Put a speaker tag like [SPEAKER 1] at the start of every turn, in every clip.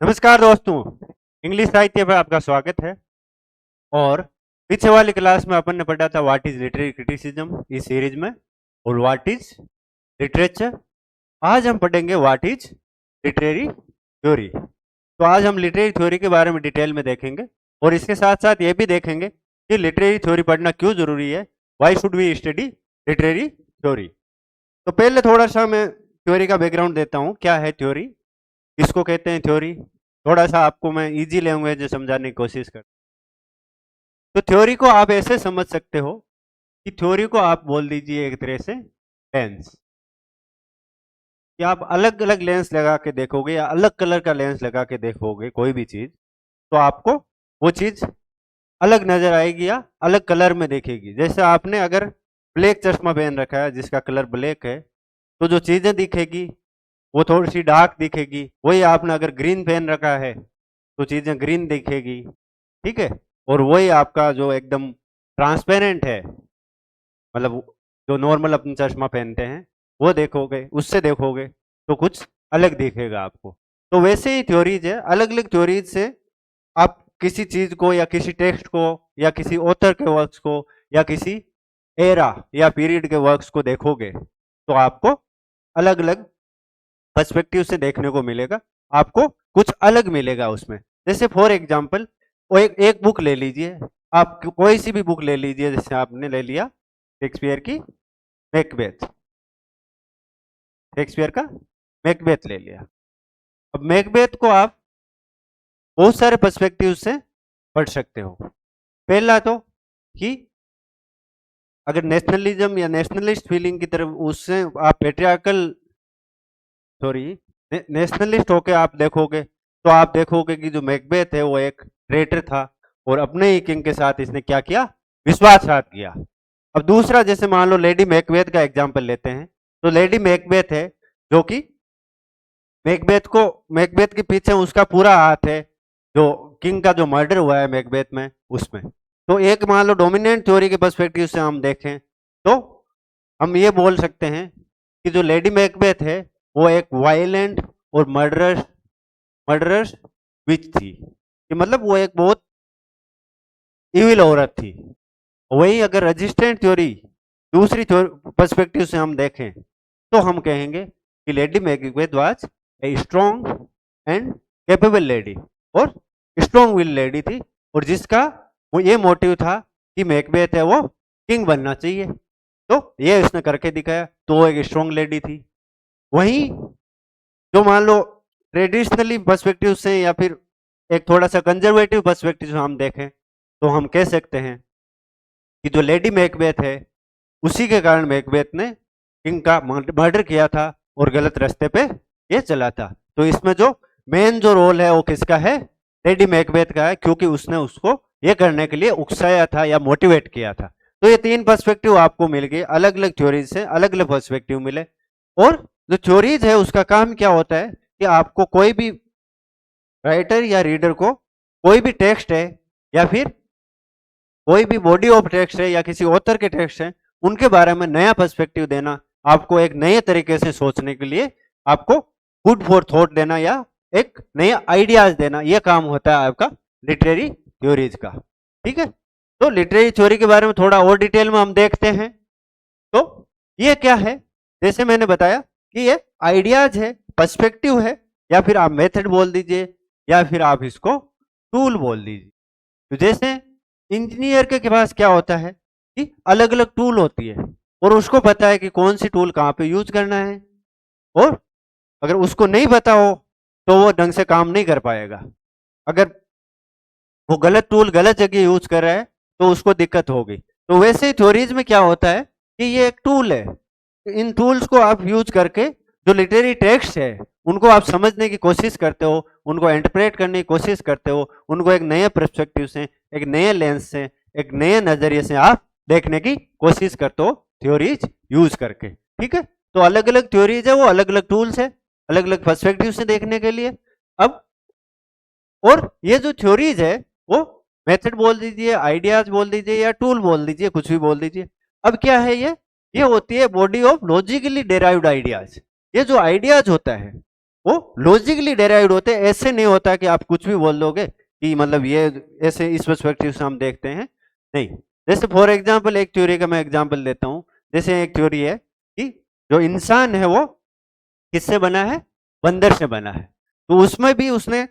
[SPEAKER 1] नमस्कार दोस्तों, इंग्लिश साहित्य पर आपका स्वागत है। और पीछे वाली क्लास में अपन ने पढ़ा था व्हाट इज लिटरेरी क्रिटिसिज्म इस सीरीज में, और व्हाट इज लिटरेचर। आज हम पढ़ेंगे व्हाट इज लिटरेरी थ्योरी। तो आज हम लिटरेरी थ्योरी के बारे में डिटेल में देखेंगे और इसके साथ साथ ये भी देखेंगे कि लिटरेरी थ्योरी पढ़ना क्यों जरूरी है, why should we study literary theory. तो पहले थोड़ा सा मैं थ्योरी का बैकग्राउंड देता हूँ, क्या है थ्योरी, किसको कहते हैं थ्योरी। थोड़ा सा आपको मैं इजी लैंग्वेज में समझाने की कोशिश कर। तो थ्योरी को आप ऐसे समझ सकते हो कि थ्योरी को आप बोल दीजिए एक तरह से लेंस, कि आप अलग अलग लेंस लगा के देखोगे या अलग कलर का लेंस लगा के देखोगे कोई भी चीज, तो आपको वो चीज अलग नजर आएगी या अलग कलर में देखेगी। जैसे आपने अगर ब्लैक चश्मा पहन रखा है जिसका कलर ब्लैक है, तो जो चीजें दिखेगी वो थोड़ी सी डार्क दिखेगी। वही आपने अगर ग्रीन पहन रखा है तो चीजें ग्रीन दिखेगी, ठीक है। और वही आपका जो एकदम ट्रांसपेरेंट है, मतलब जो नॉर्मल अपने चश्मा पहनते हैं, वो देखोगे, उससे देखोगे तो कुछ अलग दिखेगा आपको। तो वैसे ही थ्योरीज है, अलग अलग थ्योरीज से आप किसी चीज को या किसी टेक्स्ट को या किसी ऑथर के वर्क्स को या किसी एरा या पीरियड के वर्क्स को देखोगे तो आपको अलग अलग पर्सपेक्टिव से देखने को मिलेगा, आपको कुछ अलग मिलेगा उसमें। जैसे फॉर एग्जाम्पल वो एक बुक ले लीजिए, आप कोई सी भी बुक ले लीजिए। जैसे आपने ले लिया शेक्सपियर की मैकबेथ, शेक्सपियर का मैकबेथ ले लिया। अब मैकबेथ को आप बहुत सारे पर्सपेक्टिव से पढ़ सकते हो। पहला तो कि अगर नेशनलिज्म या नेशनलिस्ट फीलिंग की तरफ, उससे आप पेट्रियार्कल सॉरी नेशनलिस्ट होके आप देखोगे तो आप देखोगे कि जो मैकबेथ है वो एक ट्रेटर था और अपने ही किंग के साथ इसने क्या किया, विश्वासघात किया। अब दूसरा, जैसे मान लो लेडी मैकबेथ का एग्जांपल लेते हैं, तो लेडी मैकबेथ है जो कि मैकबेथ के पीछे उसका पूरा हाथ है, जो किंग का जो मर्डर हुआ है मैकबेथ में उसमें। तो एक मान लो डोमिनेंट थ्योरी के पर्सपेक्टिव से हम देखें तो हम ये बोल सकते हैं कि जो लेडी मैकबेथ है वो एक वायलेंट और मर्डरस विच थी, कि मतलब वो एक बहुत इविल औरत थी। वही अगर रेजिस्टेंट थ्योरी दूसरी पर्सपेक्टिव से हम देखें तो हम कहेंगे कि lady Macbeth was a strong and capable lady, और स्ट्रॉन्ग विल लेडी थी, और जिसका वो ये मोटिव था कि मैकबेथ है वो किंग बनना चाहिए, तो ये उसने करके दिखाया, तो वो एक स्ट्रॉन्ग लेडी थी। वहीं जो मान लो ट्रेडिशनली पर्सपेक्टिव से या फिर एक थोड़ा सा कंजर्वेटिव पर्सपेक्टिव से हम देखें तो हम कह सकते हैं कि जो लेडी मैकबेथ है उसी के कारण मैकबेथ ने किंग का मर्डर किया था और गलत रास्ते पे ये चला था। तो इसमें जो मेन जो रोल है वो किसका है, लेडी मैकबेथ का है, क्योंकि उसने उसको ये करने के लिए उकसाया था या मोटिवेट किया था। तो ये तीन पर्सपेक्टिव आपको मिल गए, अलग अलग थ्योरीज से अलग अलग पर्सपेक्टिव मिले। और जो थ्योरीज है उसका काम क्या होता है कि आपको कोई भी राइटर या रीडर को कोई भी टेक्स्ट है या फिर कोई भी बॉडी ऑफ टेक्स्ट है या किसी ऑथर के टेक्स्ट है, उनके बारे में नया पर्सपेक्टिव देना, आपको एक नए तरीके से सोचने के लिए आपको फूड फॉर थॉट देना या एक नए आइडियाज देना, यह काम होता है आपका लिटरेरी थ्योरीज का। ठीक है, तो लिटरेरी थ्योरी के बारे में थोड़ा और डिटेल में हम देखते हैं। तो ये क्या है, जैसे मैंने बताया कि ये आइडियाज है, पर्सपेक्टिव है, या फिर आप मेथड बोल दीजिए या फिर आप इसको टूल बोल दीजिए। तो जैसे इंजीनियर के पास क्या होता है कि अलग अलग टूल होती है और उसको पता है कि कौन सी टूल कहाँ पे यूज करना है, और अगर उसको नहीं पता हो तो वो ढंग से काम नहीं कर पाएगा। अगर वो गलत टूल गलत जगह यूज कर रहा है तो उसको दिक्कत होगी। तो वैसे ही थ्योरीज में क्या होता है कि ये एक टूल है, इन टूल्स को आप यूज करके जो लिटरेरी टेक्स्ट है उनको आप समझने की कोशिश करते हो, उनको इंटरप्रेट करने की कोशिश करते हो, उनको एक नए पर्सपेक्टिव से, एक नए लेंस से, एक नए नजरिए से आप देखने की कोशिश करते हो थ्योरीज यूज करके। ठीक है, तो अलग अलग थ्योरीज है, वो अलग अलग टूल्स है अलग अलग पर्सपेक्टिव से देखने के लिए। अब और ये जो थ्योरीज है वो मेथड बोल दीजिए, आइडियाज बोल दीजिए या टूल बोल दीजिए, कुछ भी बोल दीजिए। अब क्या है ये होती है body of logically derived ideas. ये जो आइडियाज होता है वो लॉजिकली डेराइव्ड होते हैं, ऐसे नहीं होता कि आप कुछ भी बोल दोगे कि मतलब ये ऐसे इस पर्सपेक्टिव से हम देखते हैं, नहीं। जैसे फॉर एग्जांपल एक थ्योरी का मैं एग्जांपल देता हूँ। जैसे एक थ्योरी है कि जो इंसान है वो किससे बना है, बंदर से बना है। तो उसमें भी उसने,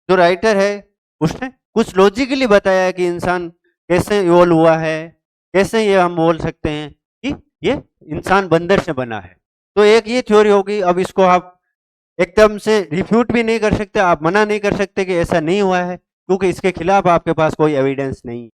[SPEAKER 1] जो राइटर है, उसने कुछ लॉजिकली बताया है कि इंसान कैसे इवॉल्व हुआ है, कैसे ये हम बोल सकते हैं कि ये इंसान बंदर से बना है। तो एक ये थ्योरी होगी। अब इसको आप एकदम से रिफ्यूट भी नहीं कर सकते, आप मना नहीं कर सकते कि ऐसा नहीं हुआ है, क्योंकि इसके खिलाफ आपके पास कोई एविडेंस नहीं,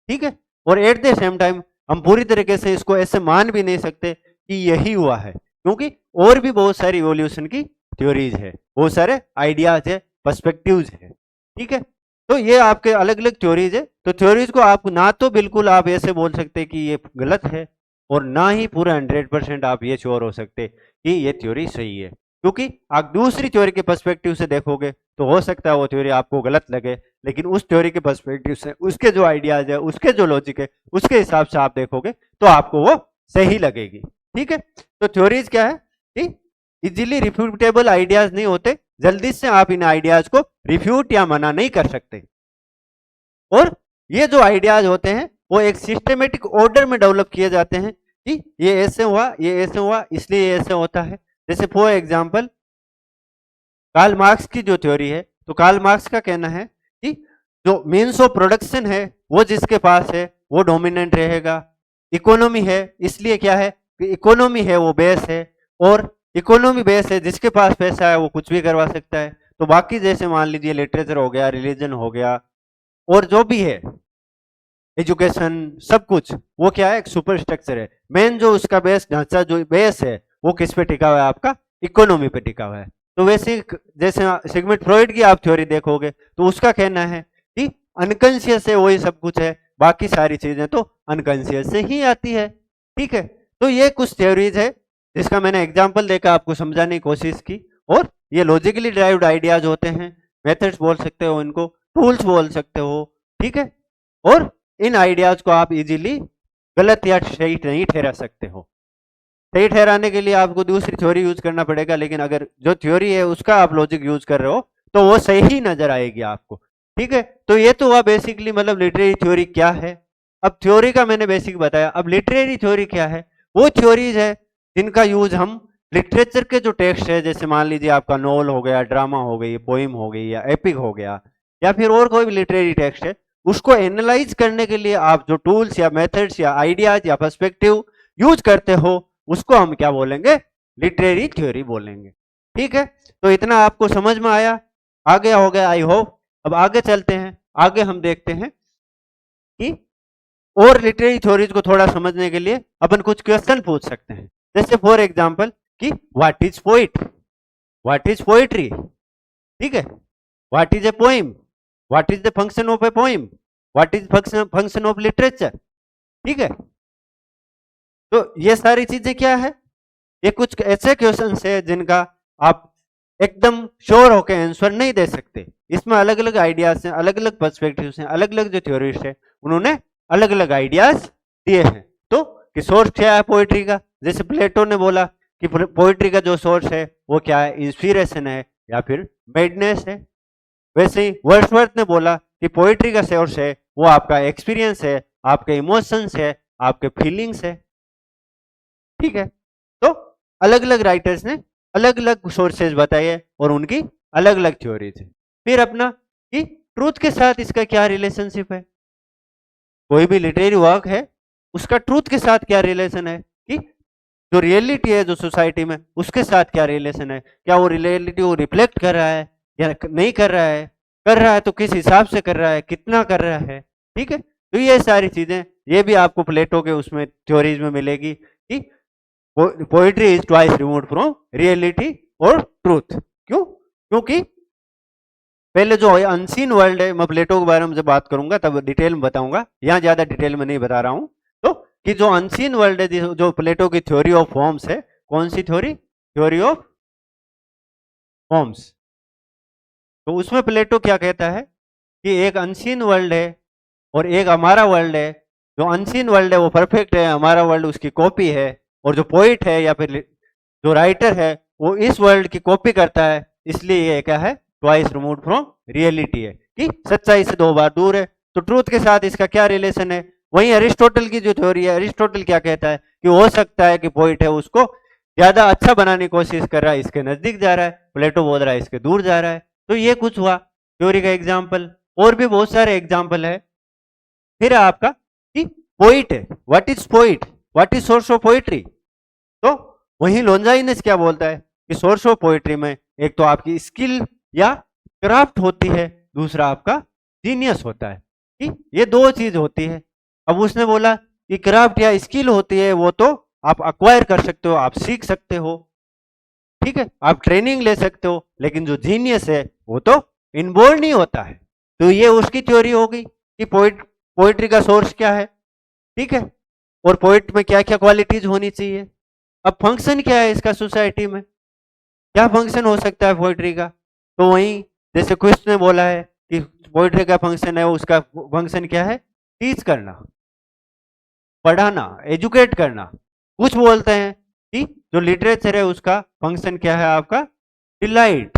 [SPEAKER 1] ठीक है। और एट द सेम टाइम हम पूरी तरीके से इसको ऐसे मान भी नहीं सकते कि यही हुआ है, क्योंकि और भी बहुत सारी इवोल्यूशन की थ्योरीज है, बहुत सारे आइडियाज है, पर्सपेक्टिव्स है, ठीक है। तो ये आपके अलग अलग थ्योरीज है। तो थ्योरीज को आप ना तो बिल्कुल आप ऐसे बोल सकते कि ये गलत है, और ना ही पूरा 100% आप ये श्योर हो सकते कि ये थ्योरी सही है, क्योंकि आप दूसरी थ्योरी के पर्सपेक्टिव से देखोगे तो हो सकता है वो थ्योरी आपको गलत लगे, लेकिन उस थ्योरी के पर्सपेक्टिव से, उसके जो आइडियाज है, उसके जो लॉजिक है, उसके हिसाब से आप देखोगे तो आपको वो सही लगेगी, ठीक है। तो थ्योरीज क्या है कि इजीली रिफ्यूटेबल आइडियाज नहीं होते, जल्दी से आप इन आइडियाज को रिफ्यूट या मना नहीं कर सकते। और ये जो आइडियाज होते हैं वो एक सिस्टमेटिक ऑर्डर में डेवलप किए जाते हैं कि ये ऐसे हुआ, ये ऐसे हुआ, इसलिए ये ऐसे होता है। जैसे फॉर एग्जांपल कार्ल मार्क्स की जो थ्योरी है, तो कार्ल मार्क्स का कहना है कि जो मीन्स ऑफ प्रोडक्शन है वो जिसके पास है वो डोमिनेंट रहेगा। इकोनॉमी है, इसलिए क्या है कि इकोनॉमी है वो बेस है, और इकोनॉमी बेस है, जिसके पास पैसा है वो कुछ भी करवा सकता है। तो बाकी जैसे मान लीजिए लिटरेचर हो गया, रिलीजन हो गया, और जो भी है, एजुकेशन, सब कुछ, वो क्या है, एक सुपर स्ट्रक्चर है। मेन जो उसका बेस ढांचा, जो बेस है, वो किस पे टिका हुआ है, आपका इकोनॉमी पे टिका हुआ है। तो वैसे जैसे सिगमंड फ्रॉइड की आप थ्योरी देखोगे तो उसका कहना है कि अनकॉन्शियस है वही सब कुछ है, बाकी सारी चीजें तो अनकॉन्शियस से ही आती है, ठीक है। तो ये कुछ थ्योरीज है जिसका मैंने एग्जाम्पल देकर आपको समझाने की कोशिश की, और ये लॉजिकली ड्राइव्ड आइडियाज होते हैं, मेथड्स बोल सकते हो इनको, टूल्स बोल सकते हो, ठीक है। और इन आइडियाज को आप इजीली गलत या सही नहीं ठहरा सकते हो। सही ठहराने के लिए आपको दूसरी थ्योरी यूज करना पड़ेगा, लेकिन अगर जो थ्योरी है उसका आप लॉजिक यूज कर रहे हो तो वो सही नजर आएगी आपको, ठीक है। तो ये तो हुआ बेसिकली मतलब लिटरेरी थ्योरी क्या है। अब थ्योरी का मैंने बेसिक बताया, अब लिटरेरी थ्योरी क्या है। वो थ्योरीज है जिनका यूज हम लिटरेचर के जो टेक्स्ट है, जैसे मान लीजिए आपका नॉवल हो गया, ड्रामा हो गई, पोइम हो गई, या एपिक हो गया, या फिर और कोई भी लिटरेरी टेक्स्ट है, उसको एनालाइज करने के लिए आप जो टूल्स या मेथड्स या आइडियाज या पर्सपेक्टिव यूज करते हो, उसको हम क्या बोलेंगे, लिटरेरी थ्योरी बोलेंगे, ठीक है। तो इतना आपको समझ में आया, आ गया हो गया आई होप। अब आगे चलते हैं, आगे हम देखते हैं कि और लिटरेरी थ्योरीज को थोड़ा समझने के लिए अपन कुछ क्वेश्चन पूछ सकते हैं। जैसे फॉर एग्जांपल कि what is poet, what is poetry, ठीक है, what is a poem, what is the function of A poem, what is function of literature, ठीक है। तो ये सारी चीजें क्या है, ये कुछ ऐसे क्वेश्चन है जिनका आप एकदम श्योर होकर आंसर नहीं दे सकते। इसमें अलग अलग आइडियाज हैं, अलग अलग पर्सपेक्टिव्स हैं, अलग अलग जो थ्योरिस्ट है उन्होंने अलग अलग आइडियाज दिए हैं। तो कि सोर्स क्या है पोइट्री का, जैसे प्लेटो ने बोला कि पोइट्री का जो सोर्स है वो क्या है, इंस्पिरेशन है या फिर मैडनेस है। वैसे ही वर्ड्सवर्थ ने बोला कि पोइट्री का सोर्स है वो आपका एक्सपीरियंस है, आपके इमोशंस है, आपके फीलिंग्स है, ठीक है। तो अलग अलग राइटर्स ने अलग अलग सोर्सेज बताए और उनकी अलग अलग थ्योरीज है। फिर अपना कि ट्रूथ के साथ इसका क्या रिलेशनशिप है, कोई भी लिटरेरी वर्क है उसका ट्रूथ के साथ क्या रिलेशन है, कि जो रियलिटी है जो सोसाइटी में उसके साथ क्या रिलेशन है, क्या वो रियलिटी वो रिफ्लेक्ट कर रहा है या नहीं कर रहा है, कर रहा है तो किस हिसाब से कर रहा है, कितना कर रहा है, ठीक है। तो ये सारी चीजें ये भी आपको प्लेटो के उसमें थ्योरीज में मिलेगी कि poetry is twice removed from reality और ट्रूथ। क्यों, क्योंकि पहले जो अनसीन वर्ल्ड है, मैं प्लेटो के बारे में जब बात करूंगा तब डिटेल में बताऊंगा, यहाँ ज्यादा डिटेल में नहीं बता रहा हूं। तो कि जो अनसीन वर्ल्ड है, जो प्लेटो की थ्योरी ऑफ फॉर्म्स है, कौन सी थ्योरी, थ्योरी ऑफ फॉर्म्स। तो उसमें प्लेटो क्या कहता है कि एक अनसीन वर्ल्ड है और एक हमारा वर्ल्ड है। जो अनसीन वर्ल्ड है वो परफेक्ट है, हमारा वर्ल्ड उसकी कॉपी है, और जो पोइट है या फिर जो राइटर है वो इस वर्ल्ड की कॉपी करता है इसलिए ये क्या है, ट्वाइस रिमूव्ड फ्रॉम रियलिटी है, कि सच्चाई से 2 बार दूर है। तो ट्रूथ के साथ इसका क्या रिलेशन है? वहीं अरिस्टोटल की जो थ्योरी है, अरिस्टोटल क्या कहता है कि हो सकता है कि पोइट है उसको ज्यादा अच्छा बनाने की कोशिश कर रहा है, इसके नजदीक जा रहा है, प्लेटो बोल रहा है इसके दूर जा रहा है। तो ये कुछ हुआ थ्योरी का एग्जाम्पल। और भी बहुत सारे एग्जाम्पल है। फिर आपका कि पोइट है, what is poet, what is source of poetry. तो वहीं लोंजाइनस क्या बोलता है कि सोर्स ऑफ पोइट्री में एक तो आपकी स्किल या क्राफ्ट होती है, दूसरा आपका जीनियस होता है, कि ये 2 चीज होती है। अब उसने बोला कि क्राफ्ट या स्किल होती है वो तो आप अक्वायर कर सकते हो, आप सीख सकते हो, ठीक है, आप ट्रेनिंग ले सकते हो, लेकिन जो जीनियस है वो तो इनबोर्न ही होता है। तो ये उसकी थ्योरी हो गई कि पोइट्री का सोर्स क्या है, ठीक है, और पोइट में क्या क्या क्वालिटीज होनी चाहिए। अब फंक्शन क्या है इसका सोसाइटी में, क्या फंक्शन हो सकता है पोइट्री का। तो वहीं जैसे क्विस्ट ने बोला है कि पोइट्री का फंक्शन है, उसका फंक्शन क्या है, टीच करना, पढ़ाना, एजुकेट करना। कुछ बोलते हैं कि जो लिटरेचर है उसका फंक्शन क्या है आपका, डिलाइट,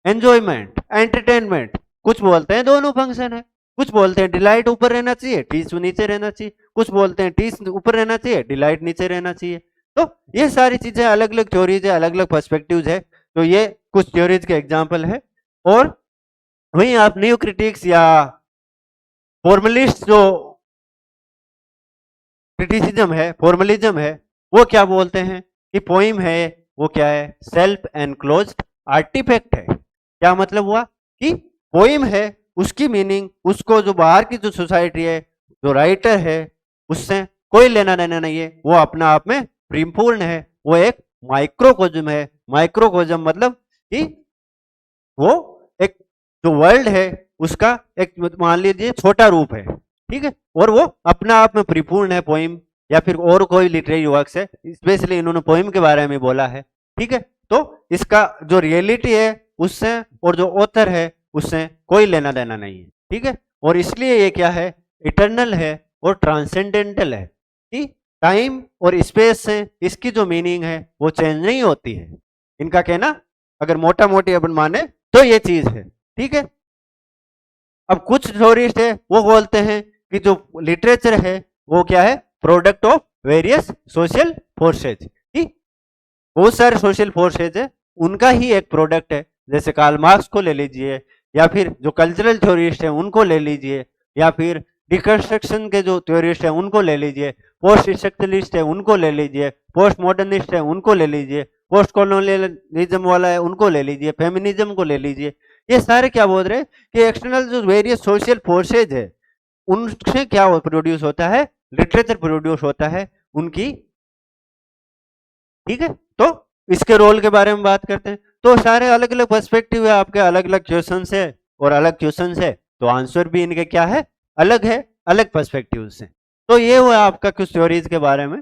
[SPEAKER 1] एंजॉयमेंट, एंटरटेनमेंट। कुछ बोलते हैं दोनों फंक्शन है, कुछ बोलते हैं डिलाइट ऊपर रहना चाहिए, टीच नीचे रहना चाहिए, कुछ बोलते हैं टीच ऊपर रहना चाहिए, डिलाइट नीचे रहना चाहिए। तो ये सारी चीजें अलग अलग थ्योरीज है, अलग अलग पर्सपेक्टिव्स है। तो ये कुछ थ्योरीज के एग्जाम्पल है। और वहीं आप न्यू क्रिटिक्स या फॉर्मलिस्ट जो क्रिटिसिज्म है, फॉर्मलिज्म है, वो क्या बोलते हैं कि पोइम है वो क्या है, सेल्फ एनक्लोज्ड आर्टिफैक्ट है। क्या मतलब हुआ कि पोइम है उसकी मीनिंग, उसको जो बाहर की जो सोसाइटी है, जो राइटर है, उससे कोई लेना देना नहीं है, वो अपना आप में परिपूर्ण है, वो एक माइक्रोकोज्म है। माइक्रोकोज्म मतलब कि वो एक जो वर्ल्ड है उसका एक मान लीजिए छोटा रूप है, ठीक है, और वो अपना आप में परिपूर्ण है पोइम या फिर और कोई लिटरेरी वर्क्स है, स्पेशली इन्होंने पोइम के बारे में बोला है, ठीक है। तो इसका जो रियलिटी है उससे और जो ऑथर है उससे कोई लेना देना नहीं है, ठीक है। और इसलिए ये क्या है, इटर्नल है और ट्रांसेंडेंटल है, कि टाइम और स्पेस से इसकी जो मीनिंग है वो चेंज नहीं होती है। इनका कहना अगर मोटा मोटी अपन माने तो ये चीज है, ठीक है। अब कुछ थ्योरिस्ट है वो बोलते हैं कि जो लिटरेचर है वो क्या है, product of various social forces, कि बहुत सारे सोशल फोर्सेज है उनका ही एक प्रोडक्ट है। जैसे कार्ल मार्क्स को ले लीजिए, या फिर जो कल्चरल थ्योरिस्ट है उनको ले लीजिए, या फिर डिकंस्ट्रक्शन के जो थ्योरिस्ट है उनको ले लीजिए, पोस्ट स्ट्रक्चरलिस्ट है उनको ले लीजिए, पोस्ट मॉडर्निस्ट है उनको ले लीजिए, पोस्ट कॉलोनियलिज्म वाला है उनको ले लीजिए, फेमिनिज्म को ले लीजिए। ये सारे क्या बोल रहे हैं कि एक्सटर्नल जो वेरियस सोशल फोर्सेज है उनसे क्या प्रोड्यूस होता है, लिटरेचर प्रोड्यूस होता है उनकी, ठीक है। तो इसके रोल के बारे में बात करते हैं। तो सारे अलग अलग पर्सपेक्टिव है आपके, अलग अलग क्वेश्चन है और अलग क्वेश्चन है, तो आंसर भी इनके क्या है, अलग है, अलग पर्सपेक्टिव से। तो ये हुआ आपका कुछ थ्योरीज के बारे में।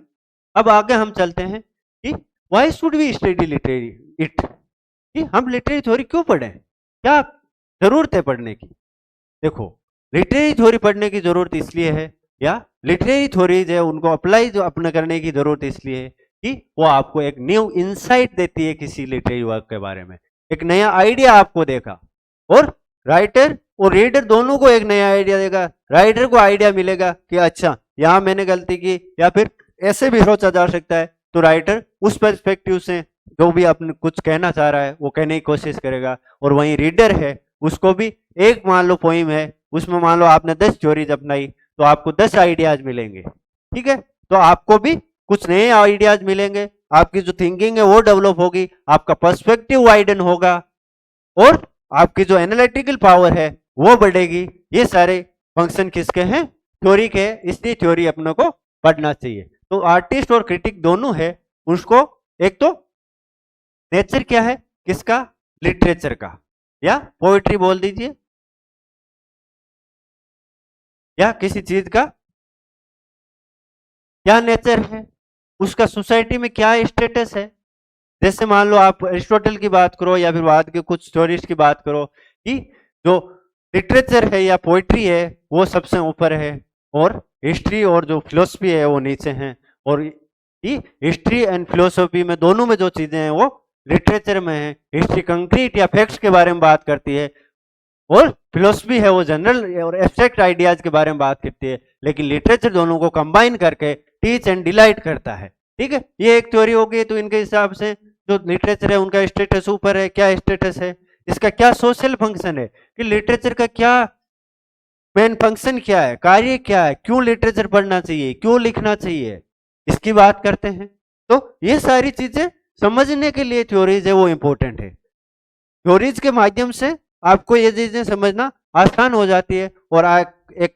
[SPEAKER 1] अब आगे हम चलते हैं कि why should we study literary it, कि हम लिटरेरी थ्योरी क्यों पढ़ें, क्या जरूरत है पढ़ने की। देखो, लिटरेरी थ्योरी पढ़ने की जरूरत इसलिए है, या लिटरेरी थ्योरीज है उनको अप्लाई जो अपने करने की जरूरत इसलिए है कि वो आपको एक न्यू इंसाइट देती है किसी लिटरेरी वर्क के बारे में, एक नया आइडिया आपको देगा, और राइटर और रीडर दोनों को एक नया आइडिया देगा। राइटर को आइडिया मिलेगा कि अच्छा यहाँ मैंने गलती की, या फिर ऐसे भी सोचा जा सकता है, तो राइटर उस पर्सपेक्टिव से जो भी अपने कुछ कहना चाह रहा है वो कहने की कोशिश करेगा। और वहीं रीडर है उसको भी एक मान लो पोइम है, उसमें मान लो आपने 10 थ्योरीज अपनाई, तो आपको 10 आइडियाज मिलेंगे, ठीक है। तो आपको भी कुछ नए आइडियाज मिलेंगे, आपकी जो थिंकिंग है वो डेवलप होगी, आपका पर्सपेक्टिव वाइडन होगा, और आपकी जो एनालिटिकल पावर है वो बढ़ेगी। ये सारे फंक्शन किसके हैं, थ्योरी के, इसलिए थ्योरी अपने को पढ़ना चाहिए। तो आर्टिस्ट और क्रिटिक दोनों है, उसको एक तो नेचर क्या है किसका, लिटरेचर का, या पोएट्री बोल दीजिए, या किसी चीज का क्या नेचर है, उसका सोसाइटी में क्या स्टेटस है। जैसे मान लो आप अरिस्टोटल की बात करो या फिर बाद के कुछ थ्योरिस्ट की बात करो कि जो लिटरेचर है या पोइट्री है वो सबसे ऊपर है, और हिस्ट्री और जो फिलोसफी है वो नीचे है, और हिस्ट्री एंड फिलोसफी में दोनों में जो चीजें हैं वो लिटरेचर में है, हिस्ट्री कंक्रीट या फैक्ट्स के बारे में बात करती है, और फिलोसफी है वो जनरल और एब्स्ट्रैक्ट आइडियाज के बारे में बात करती है, लेकिन लिटरेचर दोनों को कंबाइन करके टीच एंड डिलाइट करता है। ठीक है, ये एक थ्योरी हो गई। तो इनके हिसाब से जो लिटरेचर है उनका स्टेटस ऊपर है, क्या स्टेटस है, इसका क्या सोशल फंक्शन है, कि लिटरेचर का क्या मेन फंक्शन क्या है, कार्य क्या है, क्यों लिटरेचर पढ़ना चाहिए, क्यों लिखना चाहिए, इसकी बात करते हैं। तो ये सारी चीजें समझने के लिए थ्योरीज है वो इंपॉर्टेंट है। थ्योरीज के माध्यम से आपको ये चीजें समझना आसान हो जाती है, और एक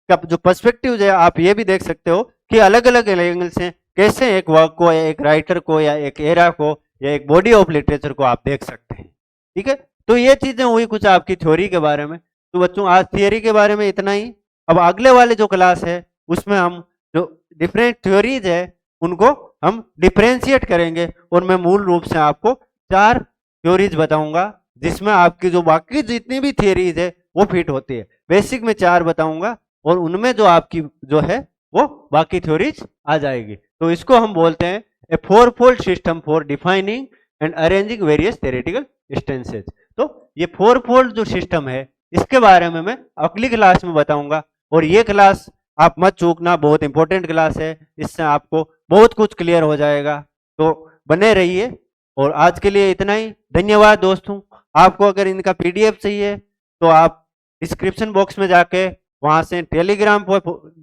[SPEAKER 1] का जो पर्सपेक्टिव है आप ये भी देख सकते हो कि अलग अलग एंगल से कैसे एक वर्क को या एक राइटर को या एक एरा को या एक बॉडी ऑफ लिटरेचर को आप देख सकते हैं। ठीक है, तो ये चीजें हुई कुछ आपकी थ्योरी के बारे में। तो बच्चों आज थियरी के बारे में इतना ही। अब अगले वाले जो क्लास है उसमें हम जो डिफरेंट थ्योरीज है उनको हम डिफरेंशिएट करेंगे, और मैं मूल रूप से आपको 4 थ्योरीज बताऊंगा जिसमें आपकी जो बाकी जितनी भी थियरीज है वो फिट होती है। बेसिक में 4 बताऊंगा और उनमें जो आपकी जो है वो बाकी थ्योरीज आ जाएगी। तो इसको हम बोलते हैं a 4-fold system for defining and arranging various theoretical stances. तो ये 4-fold जो सिस्टम है इसके बारे में मैं अगली क्लास में बताऊंगा, और ये क्लास आप मत चूकना, बहुत इंपॉर्टेंट क्लास है, इससे आपको बहुत कुछ क्लियर हो जाएगा। तो बने रहिए, और आज के लिए इतना ही। धन्यवाद दोस्तों। आपको अगर इनका पीडीएफ चाहिए तो आप डिस्क्रिप्शन बॉक्स में जाके वहां से टेलीग्राम पर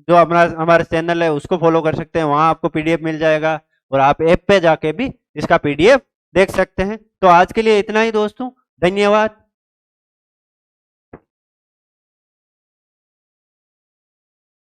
[SPEAKER 1] जो हमारा चैनल है उसको फॉलो कर सकते हैं, वहां आपको पीडीएफ मिल जाएगा, और आप ऐप पे जाके भी इसका पीडीएफ देख सकते हैं। तो आज के लिए इतना ही दोस्तों, धन्यवाद।